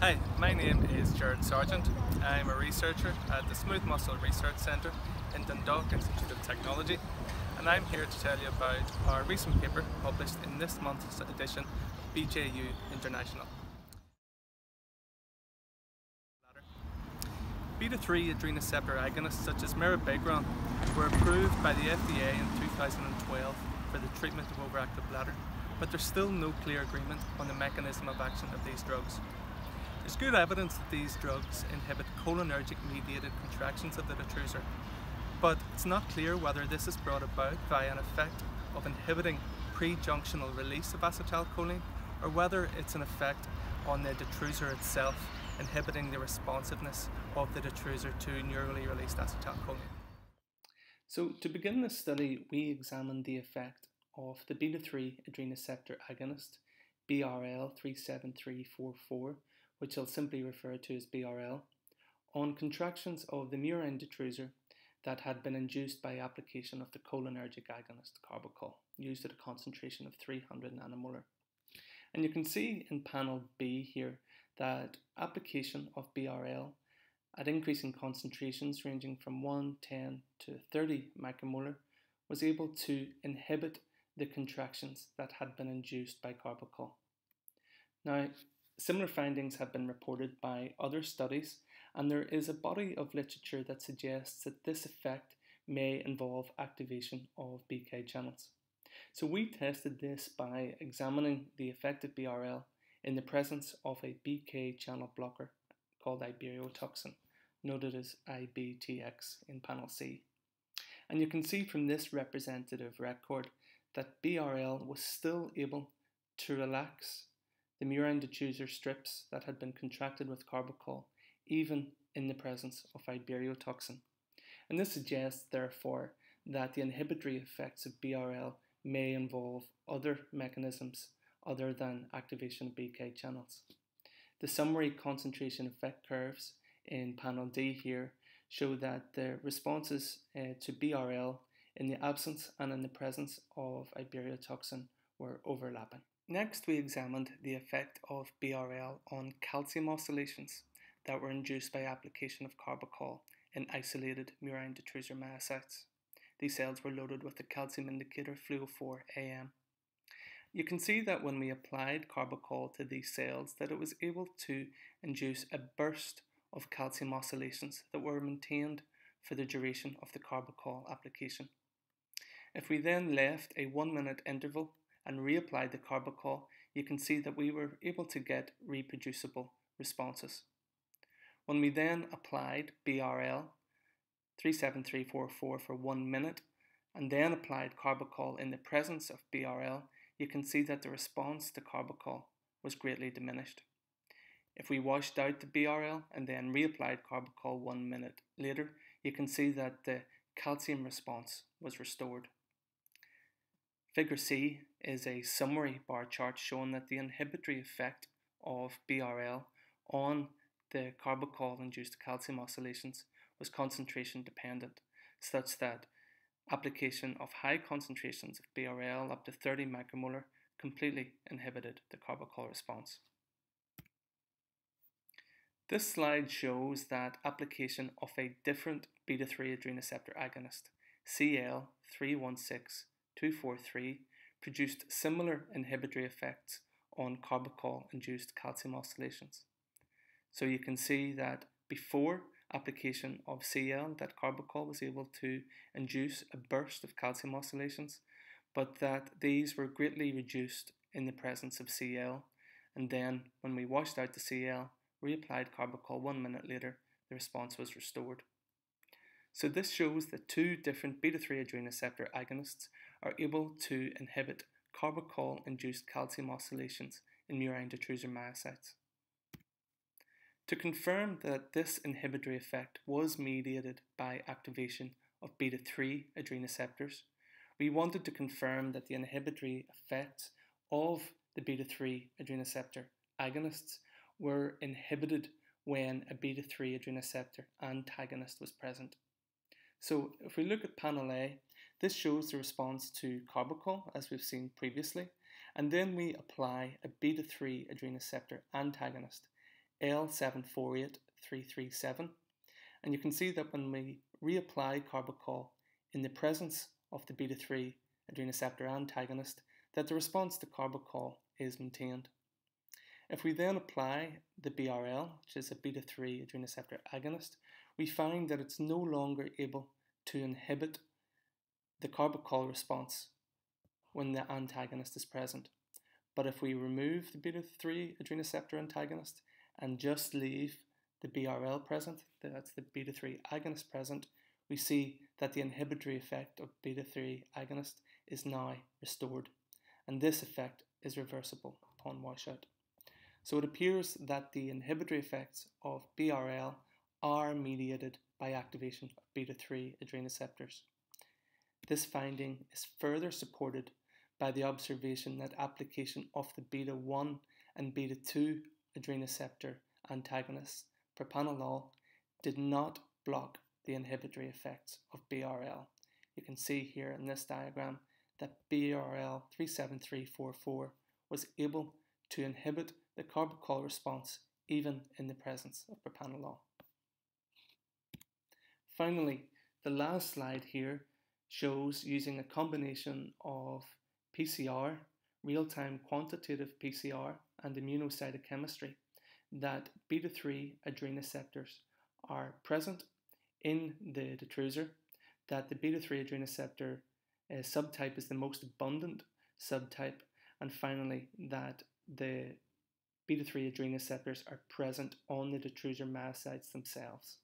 Hi, my name is Gerard. I'm a researcher at the Smooth Muscle Research Centre in Dundalk Institute of Technology, and I'm here to tell you about our recent paper published in this month's edition of BJUI International. Beta-3 adrenoceptor agonists such as mirabegron were approved by the FDA in 2012 for the treatment of overactive bladder, but there's still no clear agreement on the mechanism of action of these drugs. There's good evidence that these drugs inhibit cholinergic mediated contractions of the detrusor, but it's not clear whether this is brought about via an effect of inhibiting pre-junctional release of acetylcholine or whether it's an effect on the detrusor itself, inhibiting the responsiveness of the detrusor to neurally released acetylcholine. So to begin this study, we examined the effect of the beta-3 adrenoceptor agonist, BRL 37344, which I'll simply refer to as BRL, on contractions of the murine detrusor that had been induced by application of the cholinergic agonist carbachol, used at a concentration of 300 nanomolar. And you can see in panel B here that application of BRL at increasing concentrations ranging from 1, 10 to 30 micromolar was able to inhibit the contractions that had been induced by carbachol. Now, similar findings have been reported by other studies, and there is a body of literature that suggests that this effect may involve activation of BK channels. So we tested this by examining the effect of BRL in the presence of a BK channel blocker called iberiotoxin, noted as IBTX in panel C. And you can see from this representative record that BRL was still able to relax the murine detrusor strips that had been contracted with carbachol, even in the presence of iberiotoxin. And this suggests, therefore, that the inhibitory effects of BRL may involve other mechanisms other than activation of BK channels. The summary concentration effect curves in panel D here show that the responses to BRL in the absence and in the presence of iberiotoxin were overlapping. Next, we examined the effect of BRL on calcium oscillations that were induced by application of carbachol in isolated murine detrusor myocytes. These cells were loaded with the calcium indicator fluo4-AM. You can see that when we applied carbachol to these cells that it was able to induce a burst of calcium oscillations that were maintained for the duration of the carbachol application. If we then left a 1-minute interval and reapplied the carbachol, you can see that we were able to get reproducible responses. When we then applied BRL 37344 for 1 minute and then applied carbachol in the presence of BRL, you can see that the response to carbachol was greatly diminished. If we washed out the BRL and then reapplied carbachol 1 minute later, you can see that the calcium response was restored. Figure C is a summary bar chart showing that the inhibitory effect of BRL on the carbachol-induced calcium oscillations was concentration dependent, such that application of high concentrations of BRL up to 30 micromolar completely inhibited the carbachol response. This slide shows that application of a different beta-3 adrenoceptor agonist, CL316243, produced similar inhibitory effects on carbachol-induced calcium oscillations. So you can see that before application of CL, that carbachol was able to induce a burst of calcium oscillations, but that these were greatly reduced in the presence of CL, and then when we washed out the CL, reapplied carbachol 1 minute later, the response was restored. So this shows that two different beta-3 adrenoceptor agonists are able to inhibit carbachol-induced calcium oscillations in murine detrusor myocytes. To confirm that this inhibitory effect was mediated by activation of beta-3 adrenoceptors, we wanted to confirm that the inhibitory effects of the beta-3 adrenoceptor agonists were inhibited when a beta-3 adrenoceptor antagonist was present. So if we look at panel A, this shows the response to carbachol as we've seen previously, and then we apply a beta-3 adrenoceptor antagonist L748337. And you can see that when we reapply carbachol in the presence of the beta-3 adrenoceptor antagonist, that the response to carbachol is maintained. If we then apply the BRL, which is a beta-3 adrenoceptor agonist, we find that it's no longer able to inhibit the carbachol response when the antagonist is present. But if we remove the beta-3 adrenoceptor antagonist and just leave the BRL present, that's the beta-3 agonist present, we see that the inhibitory effect of beta-3 agonist is now restored. And this effect is reversible upon washout. So it appears that the inhibitory effects of BRL are mediated by activation of beta-3 adrenoceptors. This finding is further supported by the observation that application of the beta-1 and beta-2 adrenoceptor antagonists, propranolol, did not block the inhibitory effects of BRL. You can see here in this diagram that BRL 37344 was able to inhibit the carbachol response even in the presence of propranolol. Finally, the last slide here shows using a combination of PCR, real-time quantitative PCR, and immunocytochemistry that beta-3 adrenoceptors are present in the detrusor, that the beta-3 adrenoceptor subtype is the most abundant subtype, and finally that the beta-3 adrenoceptors are present on the detrusor myocytes themselves.